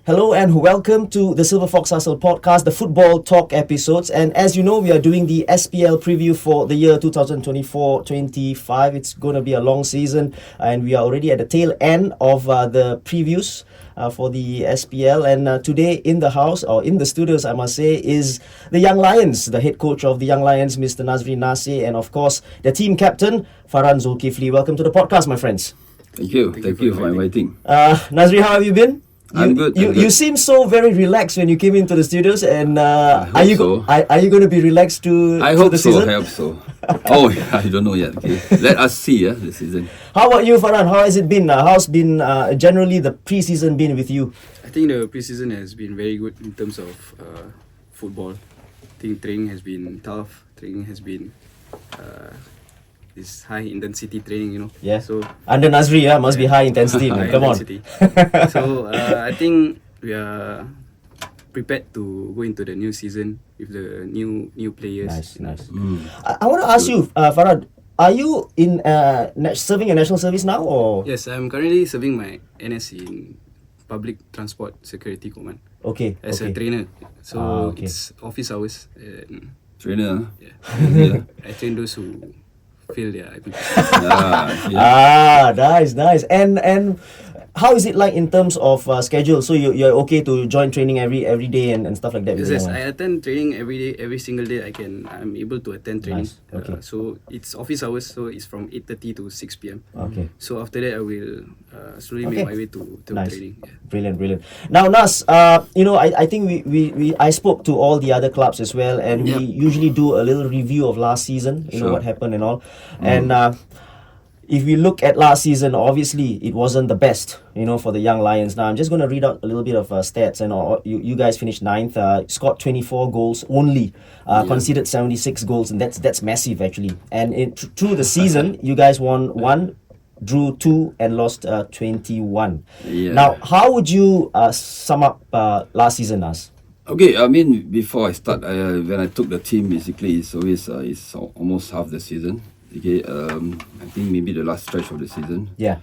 Hello and welcome to the Silverfox Hustle podcast, the football talk episodes. And as you know, we are doing the SPL preview for the year 2024-25. It's going to be a long season, and we are already at the tail end of the previews for the SPL. And today in the house, or in the studios, I must say, is the Young Lions, the head coach of the Young Lions, Mr. Nazri, Nasir, and of course, the team captain, Farhan Zulkifli. Welcome to the podcast, my friends. Thank you for inviting. Nazri, how have you been? I'm good. You seem so very relaxed when you came into the studios, and are you going to be relaxed to the season? I hope so. I don't know yet. Okay, let us see. The season. How about you, Farhan? How has it been? How's been generally the pre-season been with you? I think the pre-season has been very good in terms of football. I think training has been tough. Training has been this high intensity training, Yeah. So under Nazri, must be high intensity. high Come intensity. on. So I think we are prepared to go into the new season with the new players. Nice. I want to ask you, Farhan, are you in serving a national service now, or? Yes, I'm currently serving my NS in Public Transport Security Command. Okay. As a trainer. So okay. it's office hours. And Trainer. yeah. I train those who fail their IPP. Nice. And how is it like in terms of schedule? So you're okay to join training every day and stuff like that? Yes, I attend training every day, every single day. I'm able to attend training. Nice. Okay. So it's office hours, so it's from 8:30 to 6 p.m. Okay. So after that, I will slowly make my way to Nice. training. Yeah. Brilliant. Now, Nas, I think I spoke to all the other clubs as well, and we usually do a little review of last season, know what happened and all. And if we look at last season, obviously it wasn't the best, for the Young Lions. Now, I'm just going to read out a little bit of stats. And you guys finished 9th, scored 24 goals only, conceded 76 goals, and that's massive actually. And through the season, you guys won 1, drew 2, and lost 21. Yeah. Now, how would you sum up last season, Nas? Okay, I mean, before I start, when I took the team, basically, it's always it's almost half the season. Okay, I think maybe the last stretch of the season. Yeah.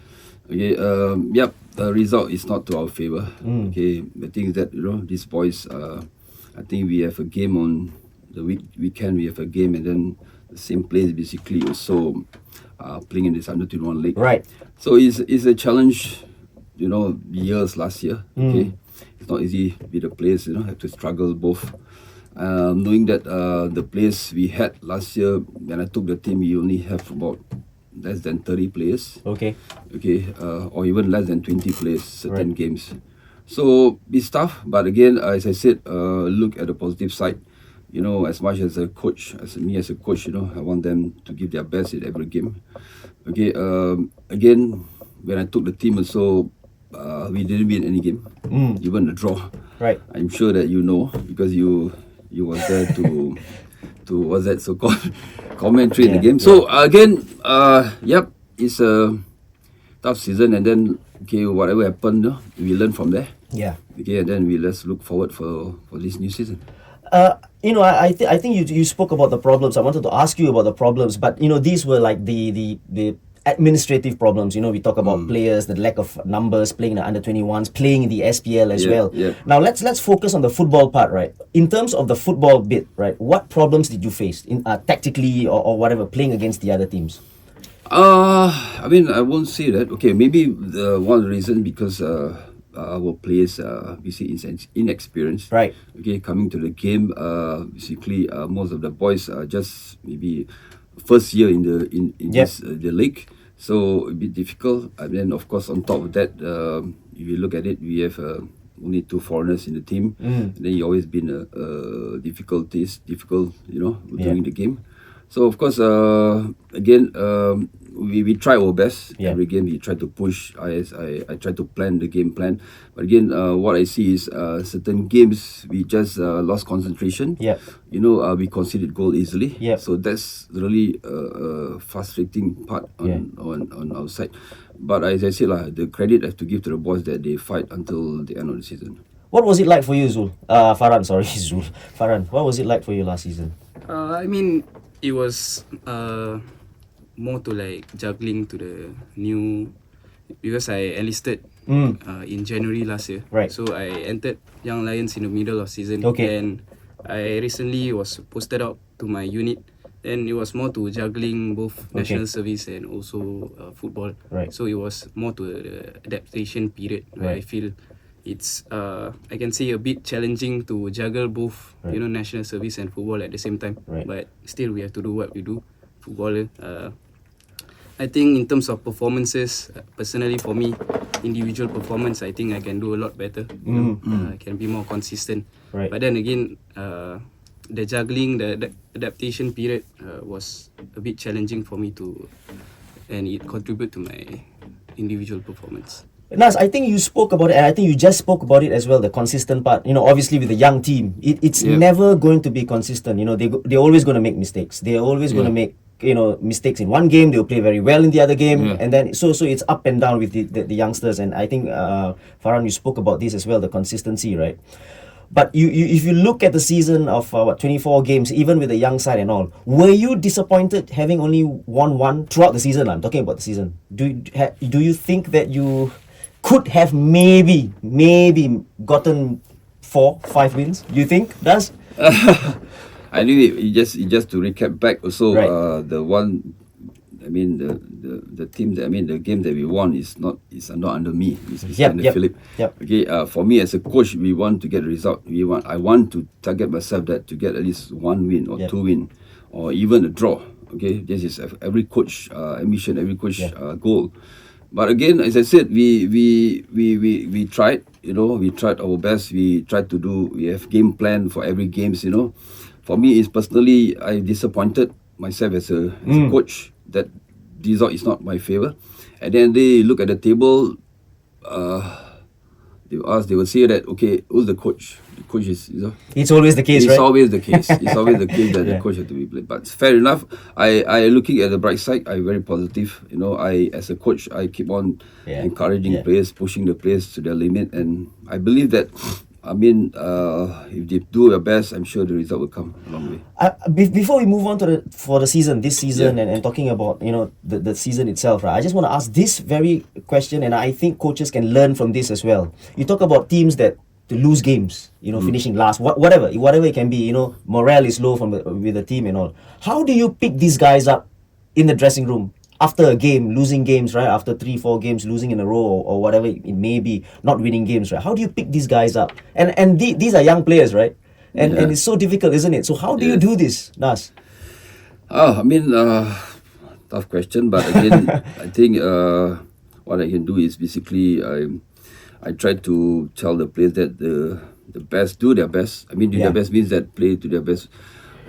Okay, the result is not to our favor. Okay, the thing is that, these boys, I think we have a game on the weekend, we have a game, and then the same place basically also playing in this under-21 league. Right. So it's a challenge, years last year. Okay, it's not easy with the players, have to struggle both. Knowing that the players we had last year, when I took the team, we only have about less than 30 players. Okay. Or even less than 20 players, certain games. So it's tough, but again, as I said, look at the positive side. As much as a coach, as a coach, I want them to give their best in every game. Okay, again, when I took the team also, we didn't win any game, even the draw. Right. I'm sure that because you was there to what's that so-called commentary in the game. So again, it's a tough season, and then whatever happened, we learn from there. Yeah. Okay, and then we let's look forward for this new season. I think you spoke about the problems. I wanted to ask you about the problems, but these were like the administrative problems. We talk about players, the lack of numbers, playing the under-21s, playing in the SPL as well. Yeah. Now let's focus on the football part, right? In terms of the football bit, right? What problems did you face in tactically or whatever, playing against the other teams? I mean, I won't say that. Okay, maybe the one reason because our players we see is inexperienced. Right. Okay, coming to the game, basically most of the boys are just maybe first year in this the league, so a bit difficult. And then of course on top of that, if you look at it, we have only 2 foreigners in the team. And then you always been difficult during the game. So of course, again, we try our best. Every game we try to push. I try to plan the game plan. But again, what I see is certain games we just lost concentration. We conceded goal easily. So that's really a frustrating part on our side. But as I said, the credit I have to give to the boys that they fight until the end of the season. What was it like for you, Zul? Farhan, sorry, Zul. Farhan, what was it like for you last season? I mean, it was more to like juggling to the new, because I enlisted in January last year. Right. So I entered Young Lions in the middle of season. Okay. And I recently was posted out to my unit. And it was more to juggling both national service and also football. Right. So it was more to the adaptation period where I feel it's I can say a bit challenging to juggle both national service and football at the same time. Right. But still we have to do what we do, footballer. I think in terms of performances, personally for me, individual performance, I think I can do a lot better. I can be more consistent. Right. But then again, the juggling, the adaptation period was a bit challenging for me and it contributed to my individual performance. Nas, I think you spoke about it, and I think you just spoke about it as well, the consistent part. Obviously with the young team, it's never going to be consistent. They're always going to make mistakes. They're always going to make mistakes in one game. They'll play very well in the other game, and then so it's up and down with the youngsters. And I think Farhan, you spoke about this as well, the consistency, right? But if you look at the season of 24 games, even with the young side and all, were you disappointed having only won one throughout the season? I'm talking about the season. Do you think that you could have maybe gotten 4-5 wins? Do you think? Does? I knew it just to recap back also. Right. The one, I mean the team that the game that we won is not under me. It's under Philip. Yep. Okay. For me as a coach, we want to get a result. I want to target myself that to get at least 1 win or 2 win, or even a draw. Okay. This is every coach ambition, every coach goal. But again, as I said, we tried. We tried our best. We tried to do. We have game plan for every games. For me, is personally, I disappointed myself as a coach that the result is not my favor. And then they look at the table. They will say that, okay, who's the coach? The coach is, It's always the case, it's right? always the case. It's always the case that the coach has to be played. But fair enough. I looking at the bright side. I'm very positive. I as a coach, I keep on encouraging players, pushing the players to their limit, and I believe that. If they do their best, I'm sure the result will come a long way. Before we move on to this season, and talking about the season itself, right? I just want to ask this very question, and I think coaches can learn from this as well. You talk about teams that lose games, finishing last, whatever it can be. Morale is low with the team and all. How do you pick these guys up in the dressing room? After a game, losing games, right? After 3-4 games, losing in a row or whatever it may be, not winning games, right? How do you pick these guys up? And these are young players, right? And it's so difficult, isn't it? So how do you do this, Nas? Tough question, but again, I think what I can do is basically I try to tell the players that the best do their best. Do their best means that play to their best.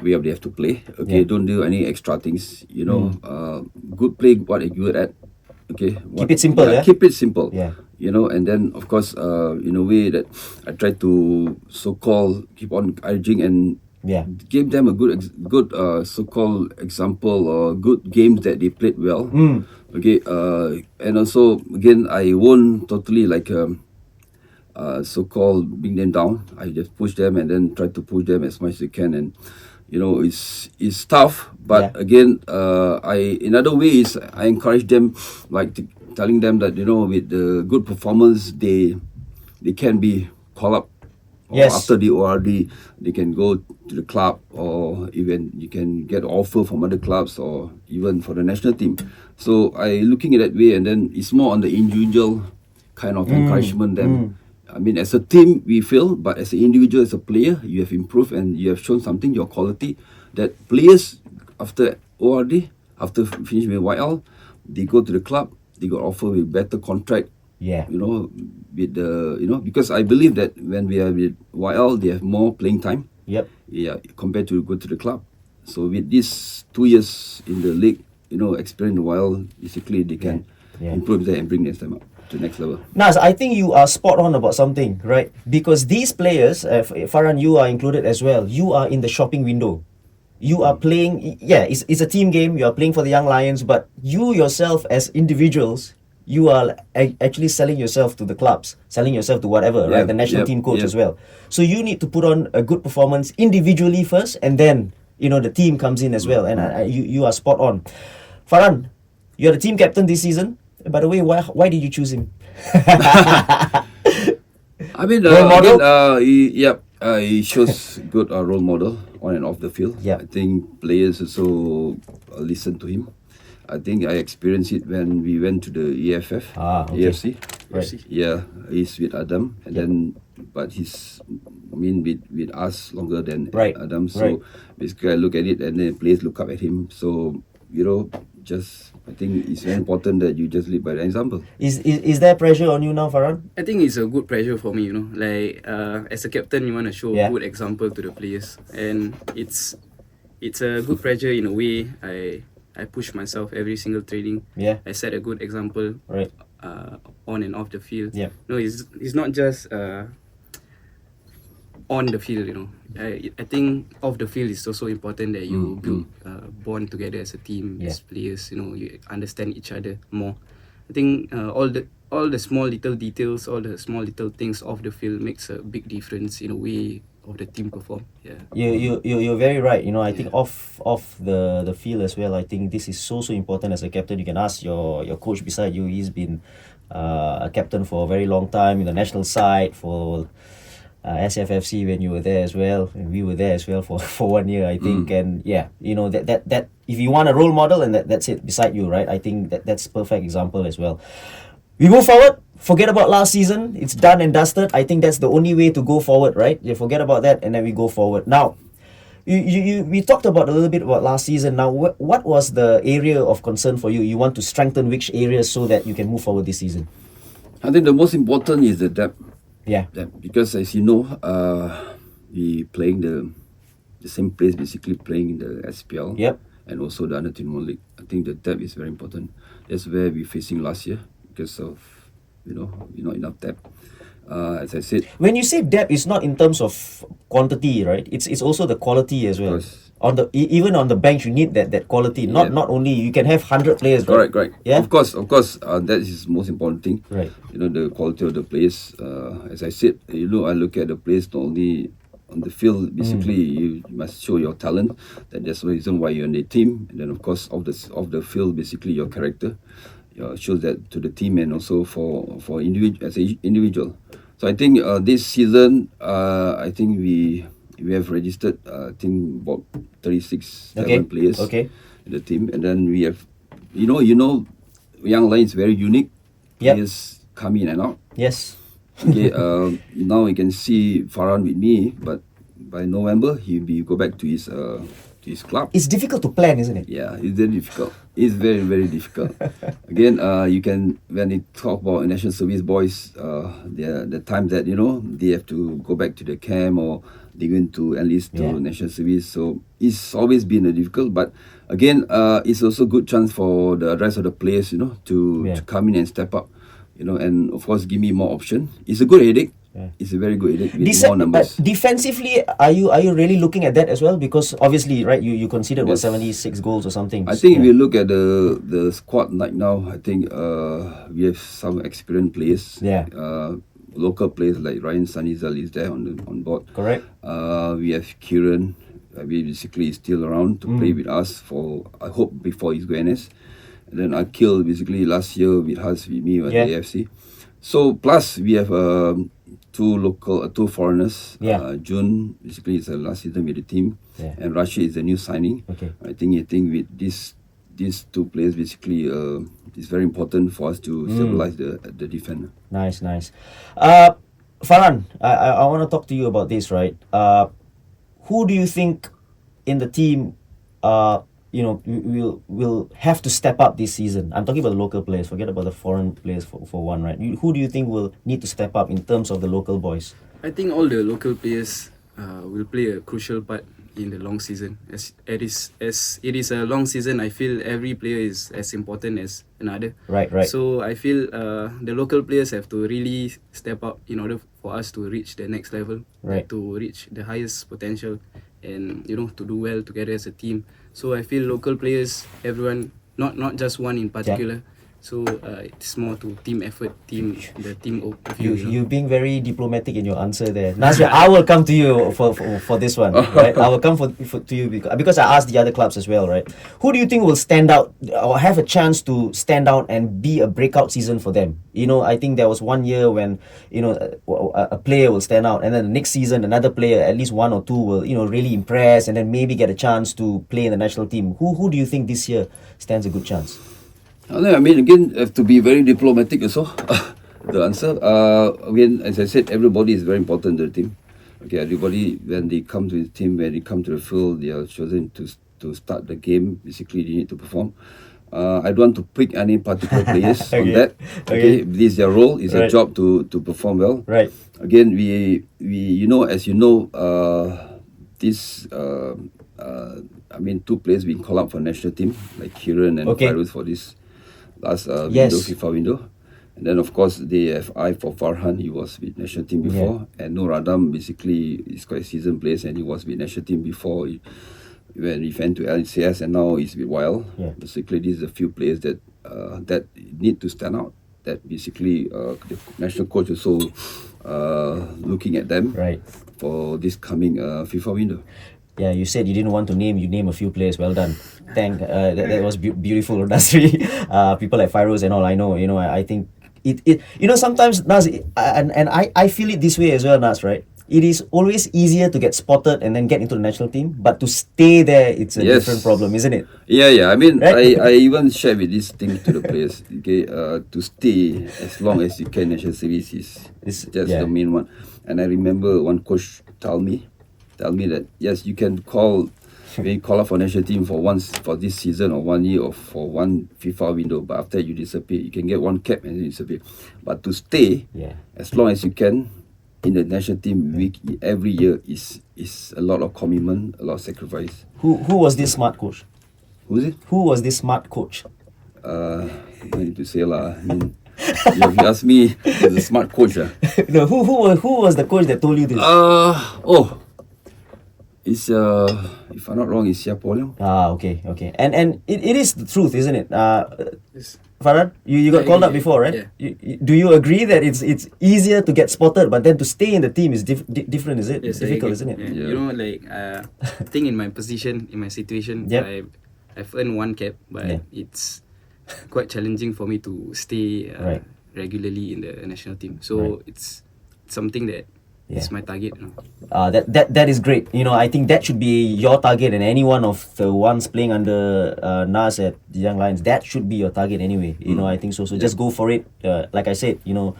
They have to play. Okay, don't do any extra things. Good play what you're good at. Okay, keep it simple. Keep it simple. Yeah. And then of course, in a way that I try to so-called keep on urging and give them a good so-called example or good games that they played well. Okay, and also again, I won't totally so-called bring them down. I just push them and then try to push them as much as I can, and it's tough, but again, in other ways, I encourage them, telling them that with the good performance, they can be called up. Yes. After the ORD, they can go to the club, or even you can get offer from other clubs, or even for the national team. So I looking at that way, and then it's more on the individual kind of encouragement. Then as a team, we feel, but as an individual, as a player, you have improved and you have shown something, your quality, that players, after ORD, after finish with YL, they go to the club, they got offer with better contract. Yeah. With because I believe that when we are with YL, they have more playing time. Yep. Yeah, compared to go to the club. So with these 2 years in the league, experience in YL, basically they can improve that and bring them up to the next level. Nas, I think you are spot on about something, right? Because these players, Farhan, you are included as well. You are in the shopping window. You are playing, it's a team game. You are playing for the Young Lions, but you yourself as individuals, you are actually selling yourself to the clubs, selling yourself to whatever, right? The national team coach as well. So you need to put on a good performance individually first, and then the team comes in as well. And you are spot on. Farhan, you're the team captain this season. By the way, why did you choose him? I mean, Role model? he shows good role model on and off the field. Yeah. I think players also listen to him. I think I experienced it when we went to the EFF, Okay. AFC. Right. Yeah, he's with Adam, and then but he's with us longer than Right, Adam. So right. basically, I look at it, and then players look up at him. So just I think it's very important that you just lead by the example. Is there pressure on you now, Farhan? I think it's a good pressure for me, like as a captain, you want to show Yeah. a good example to the players, and it's a good pressure in a way. I push myself every single training. Yeah. I set a good example, Right. on and off the field. Yeah. No, it's not just on the field. I think off the field is also important that you build bond together as a team, Yeah. as players. You understand each other more. I think all the small little details, all the small little things off the field makes a big difference in a way of the team perform. Yeah. You're very right. I think off the field as well. I think this is so important as a captain. You can ask your coach beside you. He's been a captain for a very long time in the national side for SFFC when you were there as well, and we were there as well for 1 year, I think. And yeah, that if you want a role model, and that's it beside you, right? I think that's perfect example as well. We move forward. Forget about last season. It's done and dusted. I think that's the only way to go forward, right? You forget about that, and then we go forward. Now, we talked about a little bit about last season. Now, what was the area of concern for you? You want to strengthen which areas so that you can move forward this season? I think the most important is the depth. Yeah. Because as you know, we playing the same place, basically playing in the SPL. Yep. And also the under 21 league. I think the depth is very important. That's where we're facing last year because of not enough depth. As I said, When you say depth, it's not in terms of quantity, right? It's also the quality as well. course. Even on the bench, you need that quality. Not only you can have 100 players. Right? Correct. Yeah. Of course. That is the most important thing. Right. The quality of the players. As I said, I look at the players not only on the field. Basically, you must show your talent. That's the reason why you're in the team. And then, of course, off the field, basically your character. Shows that to the team and also for individual. So I think this season, I think we have registered I think about 36 players in the team, and then we have young lions very unique. Yep. Players come in and out. Yes. Okay, now you can see Farhan with me, but by November he'll go back to his club. It's difficult to plan, isn't it? Yeah, it's very difficult. It's very, very difficult. Again, you can, when you talk about national service boys, the time that, they have to go back to the camp or they going to enlist to national service. So it's always been a difficult, but again, it's also good chance for the rest of the players, to come in and step up, and of course give me more option. It's a good headache. Yeah. It's a very good headache with more numbers. Defensively, are you really looking at that as well? Because obviously, right, you considered 76 goals or something. I think if you look at the squad right now, I think we have some experienced players. Yeah. Local players like Ryan Sanizal is there on board. Correct. We have Kieran, basically is still around to play with us for, I hope, before he's going NS. And then Akil basically last year with me at the AFC. So plus we have two foreigners. June basically is the last season with the team, and Rashid is a new signing. Okay. I think with these two players basically it's very important for us to stabilize the defender. Nice. Farhan, I want to talk to you about this, right? Who do you think in the team will have to step up this season? I'm talking about the local players. Forget about the foreign players for one, right? Who do you think will need to step up in terms of the local boys? I think all the local players will play a crucial part in the long season. As it is a long season, I feel every player is as important as another. Right. So I feel the local players have to really step up in order for us to reach the next level, right, to reach the highest potential, and to do well together as a team. So I feel local players, everyone, not just one in particular, So it's more to team effort, the team view. You're being very diplomatic in your answer there. Nazri, I will come to you for this one, right? I will come to you because I asked the other clubs as well, right? Who do you think will stand out or have a chance to stand out and be a breakout season for them? You know, I think there was one year when, you know, a player will stand out, and then the next season another player, at least one or two, will, you know, really impress and then maybe get a chance to play in the national team. Who do you think this year stands a good chance? I mean, again, have to be very diplomatic also. The answer. Again, as I said, everybody is very important to the team. Okay, everybody, when they come to the team, when they come to the field, they are chosen to start the game. Basically, they need to perform. I don't want to pick any particular players on that. Okay, this is their role. It's a job to perform well. Right. Again, we you know, as you know, this I mean, two players being called up for national team, like Kiran and Fairuz for this last window, FIFA window. And then of course they have eye for Farhan. He was with national team before, and Nur Adam basically is quite a seasoned player, and he was with national team before when he went to LCS, and now he's with YL. Basically, these are a few players that that need to stand out. That basically the national coach also looking at them for this coming FIFA window. Yeah, you said you didn't want to name. You name a few players. Well done. That was beautiful, Nasri. People like Fairuz and all. I know. You know. I think it. You know, sometimes Nas, and I feel it this way as well, Nas. Right. It is always easier to get spotted and then get into the national team, but to stay there, it's a different problem, isn't it? Yeah. I mean, I even share with this thing to the players. Okay, to stay as long as you can. National service is just the main one. And I remember one coach tell me that yes, you can call up for national team for this season or 1 year or for one FIFA window, but after you disappear, you can get one cap and then you disappear. But to stay as long as you can in the national team every year is a lot of commitment, a lot of sacrifice. Who was this smart coach? Who's it? Who was this smart coach? I need to say lah. I mean, if you ask me, he's a smart coach. No, who was the coach that told you this? It's if I'm not wrong, it's Siapol. Okay. And it is the truth, isn't it? Farhan, you got called up before, right? Do you agree that it's easier to get spotted, but then to stay in the team is different? Is it? Yes, it's difficult, isn't it? Yeah. You know, like I think in my position, in my situation, I've earned one cap, but it's quite challenging for me to stay regularly in the national team. So it's something that is my target. You know. That is great. You know, I think that should be your target, and any one of the ones playing under Nas at the Young Lions, that should be your target anyway. You know, I think so. So just go for it. Like I said, you know,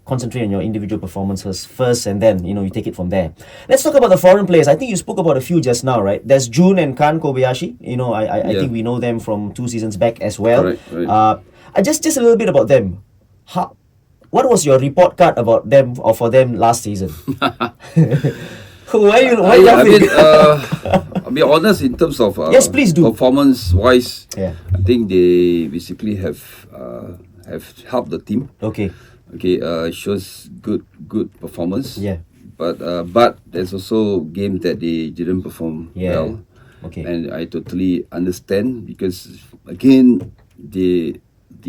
concentrate on your individual performances first, and then, you know, you take it from there. Let's talk about the foreign players. I think you spoke about a few just now, right? There's Jun and Khan Kobayashi. You know, I think we know them from 2 seasons back as well. Right. Just a little bit about them. What was your report card about them or for them last season? Why you laughing? I'll be honest in terms of yes, please do. Performance-wise. I think they basically have helped the team. Okay. It shows good performance. But there's also games that they didn't perform well. And I totally understand, because again they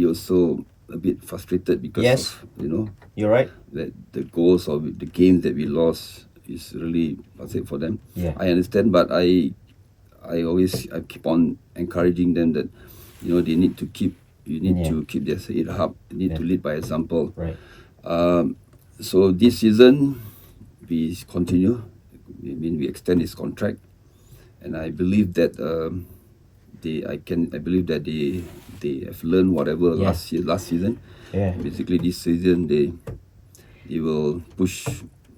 also a bit frustrated because of, you know, you're right, that the goals or the games that we lost is really pathetic for them. I understand, but I keep on encouraging them that, you know, they need to keep to keep their head up. They need to lead by example. So this season we continue. I mean, we extend his contract, and I believe that I believe that they have learned whatever last season. Basically, this season they will push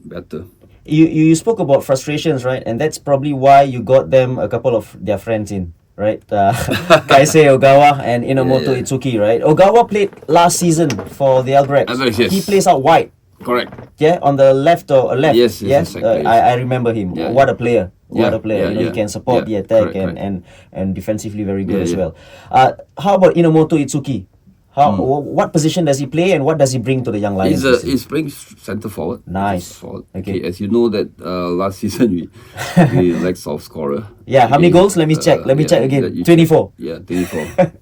better. You spoke about frustrations, right? And that's probably why you got them a couple of their friends in, right? Kaisei Ogawa and Inamoto Itsuki, right? Ogawa played last season for the Albrechts. Yes. He plays out wide. Correct. Yeah, on the left or left. Yes. Exactly. I remember him. What a player. What a player. You know, he can support the attack correct. and defensively very good as well. How about Inamoto Itsuki? What position does he play, and what does he bring to the Young Lions? He's playing centre forward. Nice. Okay, as you know that last season we lacked soft scorer. How many goals? Let me check. Let me check again. 24. 24.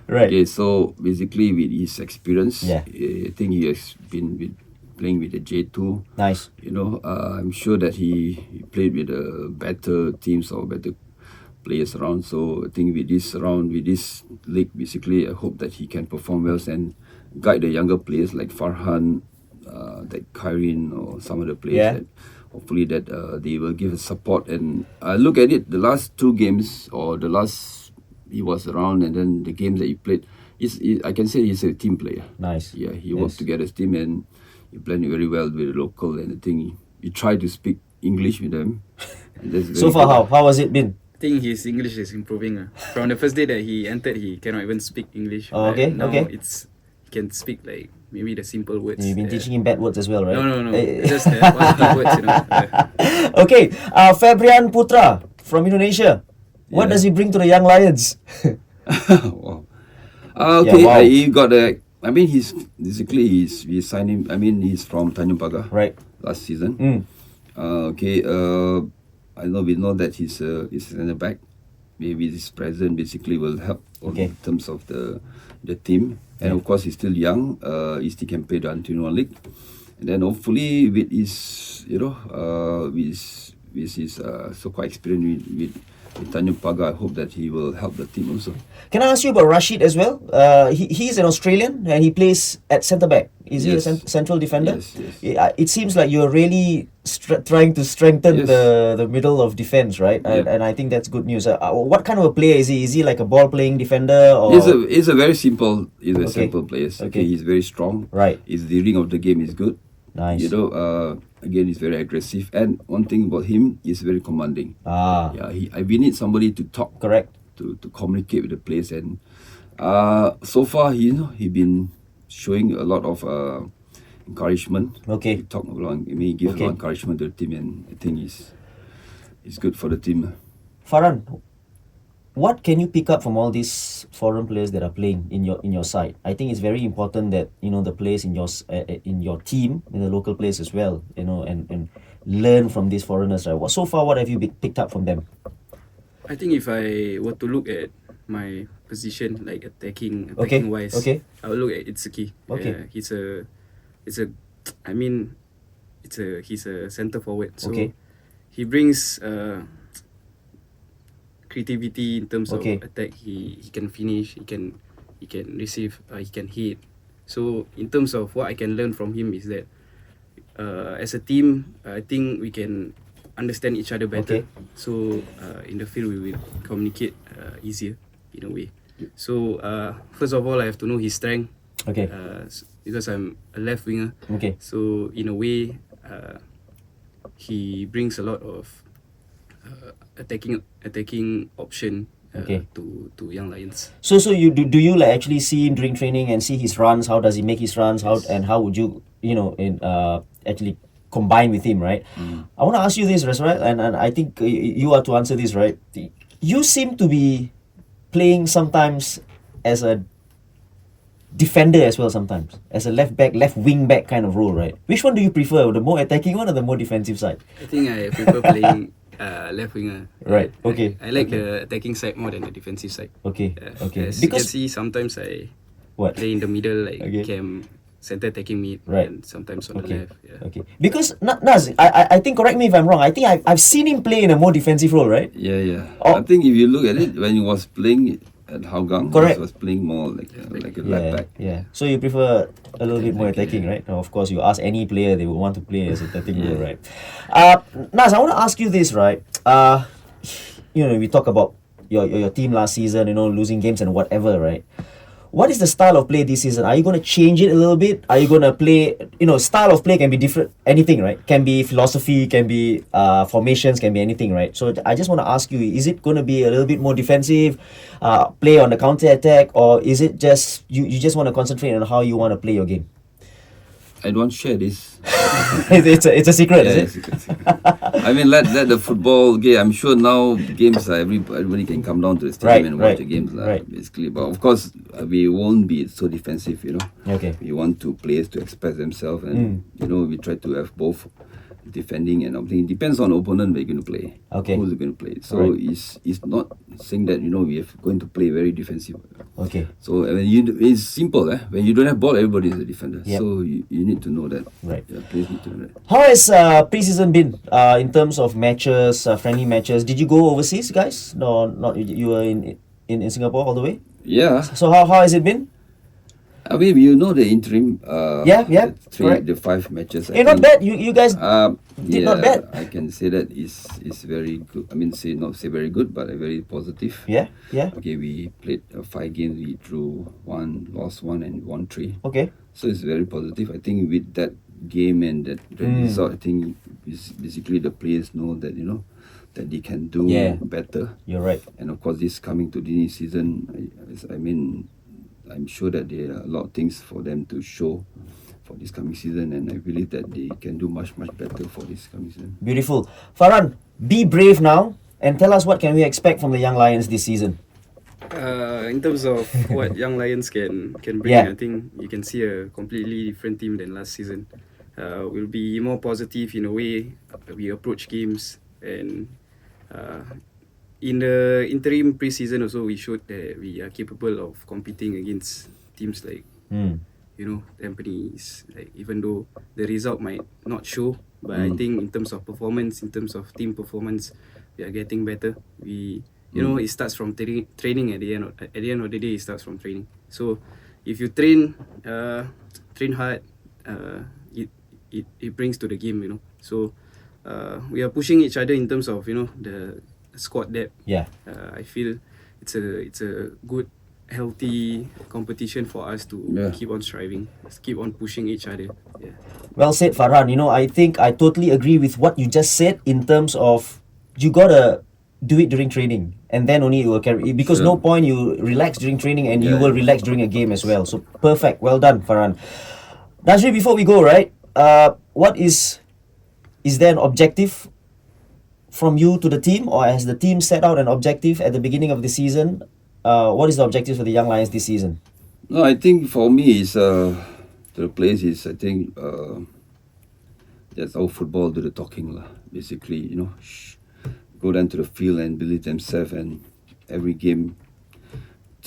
Right. Okay, so basically with his experience, Yeah. I think he has been playing with the J2. Nice. I'm sure that he played with better teams or better players around. So I think with this league, basically, I hope that he can perform well and guide the younger players like Farhan, like Kyrene or some of the players Yeah. that hopefully that they will give us support. And look at it, the last two games or the last he was around, and then the games that he played, I can say he's a team player. Nice. Yeah, he worked together as a team and he played very well with the local. And I think he tried to speak English with them. And that's So very far, good. how has it been? I think his English is improving. From the first day that he entered, he cannot even speak English. Oh, okay, But now okay. he can speak like maybe the simple words. You've been teaching him bad words as well, right? No. Eh, Just the positive words, Okay, Fabian Putra from Indonesia. What Yeah. does he bring to the young Lions? Wow. Okay, wow. he got a. I mean, we signed him. I mean, he's from Tanjung Pagar Right. last season. Mm. Okay. We know that he's in the back. Maybe his presence basically will help Okay. in terms of the team. And of course, he's still young. He still can play the Antonio League. And then hopefully with his, with his so-called experience with Tanjung Pagar, I hope that he will help the team also. Can I ask you about Rashid as well? He's an Australian and he plays at centre back. Is he a Yes. central defender? Yes. It seems like you're really trying to strengthen Yes. the middle of defense, right? Yeah. And I think that's good news. What kind of a player is he? Is he like a ball playing defender? Or? He's a very simple. He's a Okay. simple player. Okay. He's very strong. Right. His reading of the game is good. Nice. Again, he's very aggressive. And one thing about him, he's very commanding. Ah, Yeah, we need somebody to talk, correct. to communicate with the players. And so far, he been showing a lot of encouragement. Okay. He talk a lot. I mean, he gives a lot of encouragement to the team, and I think he's good for the team. Farhan, what can you pick up from all these foreign players that are playing in your side? I think it's very important that the players in your team, in the local players as well, and learn from these foreigners. Right? So far, what have you picked up from them? I think if I were to look at my position, like attacking Okay, wise, okay. I would look at Itsuki. Okay. He's a center forward. So Okay. he brings creativity in terms Okay. of attack. He can finish. He can receive. He can hit. So in terms of what I can learn from him is that as a team, I think we can understand each other better. Okay. So in the field, we will communicate easier in a way. So first of all, I have to know his strength. Okay. Because I'm a left winger. Okay. So in a way, he brings a lot of attacking option Okay. to young Lions. So you do you like actually see him during training and see his runs? How does he make his runs? How would you actually combine with him, right? I want to ask you this, right? And I think you are to answer this, right? You seem to be playing sometimes as a defender as well, sometimes as a left wing back kind of role, right? Which one do you prefer, the more attacking one or the more defensive side? I think I prefer playing left winger. Right, okay, I like the attacking side more than the defensive side. Okay, okay. As you can Because see, sometimes I what? play in the middle, like Okay. center attacking mid, Right. and sometimes on the Okay. left. Yeah. Okay. Because Naz, I think, correct me if I'm wrong. I think I've seen him play in a more defensive role, right? Yeah. Oh. I think if you look at it, when he was playing at Hougang, Correct. he was playing more like a left Yeah, back. yeah. So you prefer a little bit more Attacking, attacking, right? Now, of course, you ask any player, they would want to play as a attacking role, Yeah. right? Naz, I want to ask you this, right? We talk about your team last season, losing games and whatever, right? What is the style of play this season? Are you going to change it a little bit? Are you going to play, style of play can be different, anything, right? Can be philosophy, can be formations, can be anything, right? So I just want to ask you, is it going to be a little bit more defensive, play on the counter attack, or is it just, you just want to concentrate on how you want to play your game? I don't share this. it's a secret, Yeah, is it? secret. I mean, let the football game. I'm sure now games everybody can come down to the stadium and watch the games, right. basically. But of course, we won't be so defensive. Okay. We want players to express themselves, and we try to have both defending and everything. It depends on the opponent we're going to play. Okay. Who's going to play? So Right. it's not saying that we are going to play very defensive. Okay. So it's simple. When you don't have ball, everybody is a defender. Yep. So you need to know that. Right. Yeah, players need to know that. How has pre-season been in terms of matches, friendly matches? Did you go overseas, guys? No, not you were in Singapore all the way. Yeah. So how has it been? I mean, you know the interim. Yeah, correct. The 5 matches. Not bad. You guys did not bad. I can say that is very good. I mean, not say very good, but very positive. Yeah. Okay, we played 5 games. We drew 1, lost 1, and won 3. Okay. So it's very positive. I think with that game and that result, I think basically the players know that that they can do better. You're right. And of course, this coming to the new season, I'm sure that there are a lot of things for them to show for this coming season, and I believe that they can do much better for this coming season. Beautiful. Farhan, be brave now and tell us what can we expect from the Young Lions this season. In terms of what Young Lions can bring, I think you can see a completely different team than last season. We'll be more positive in a way we approach games, and in the interim pre-season also we showed that we are capable of competing against teams like Tampines. Like, even though the result might not show, but I think in terms of performance, in terms of team performance, we are getting better. It starts from training. At the end of the day, it starts from training. So if you train hard, it brings to the game. So we are pushing each other in terms of the squad depth. I feel it's a good, healthy competition for us to keep on striving, keep on pushing each other. Well said, Farhan. I think I totally agree with what you just said in terms of you gotta do it during training, and then only it will carry. Because no point you relax during training and you will relax during a game as well. So perfect, well done, Farhan. Nazri, before we go, right? What is there an objective from you to the team, or has the team set out an objective at the beginning of the season? What is the objective for the Young Lions this season? No, I think for me is the place is I think that's our football do the talking lah. Basically, go down to the field and believe themselves, and every game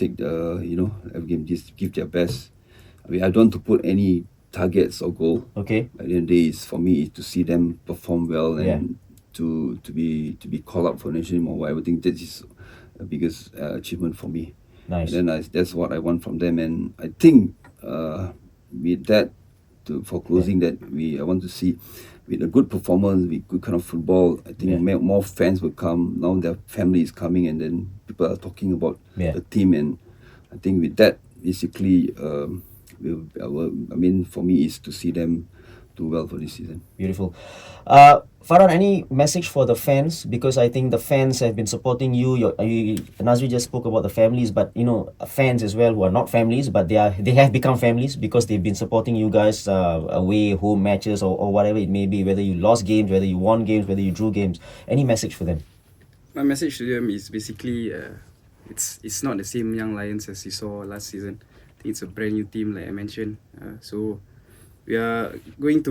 every game just give their best. I mean, I don't want to put any targets or goal. Okay. At the end of the day, is for me is to see them perform well and to be called up for national team or whatever. I think that is the biggest achievement for me. Nice. And then that's what I want from them, and I think with that, for closing that, I want to see with a good performance, with good kind of football. I think more fans will come. Now their family is coming, and then people are talking about the team, and I think with that, basically, for me is to see them do well for this season. Beautiful. Farhan, any message for the fans? Because I think the fans have been supporting you. Nazri just spoke about the families, but fans as well who are not families, but they have become families because they've been supporting you guys away, home matches, or whatever it may be. Whether you lost games, whether you won games, whether you drew games. Any message for them? My message to them is basically it's not the same Young Lions as you saw last season. I think it's a brand new team, like I mentioned. So we are going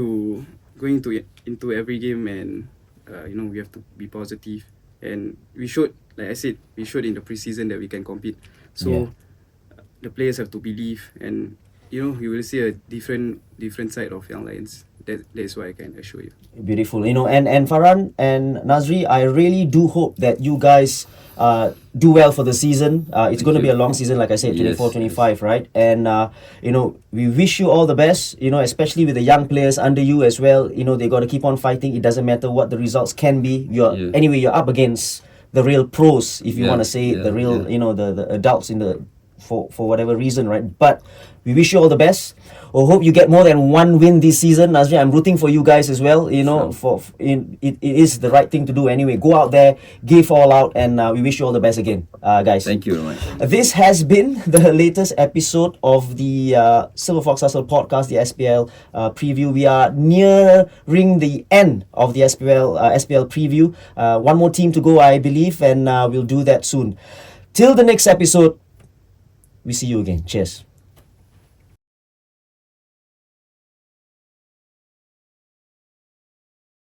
into every game, and we have to be positive, and we showed, like I said, in the preseason that we can compete. So the players have to believe, and you will see a different side of Young Lions. That's why I can assure you. Beautiful. And Farhan and Nazri, I really do hope that you guys do well for the season. It's going to be a long season, like I said, 24-25, right? And we wish you all the best, especially with the young players under you as well. They got to keep on fighting. It doesn't matter what the results can be. Anyway, you're up against the real pros, if you want to say the real, the adults for whatever reason, right? But we wish you all the best. I hope you get more than one win this season, Nazri. I'm rooting for you guys as well. It is the right thing to do anyway. Go out there, give all out, and we wish you all the best again, guys. Thank you very much. This has been the latest episode of the Silverfox Hustle podcast, the SPL preview. We are nearing the end of the SPL preview. One more team to go, I believe, and we'll do that soon. Till the next episode, we see you again. Cheers.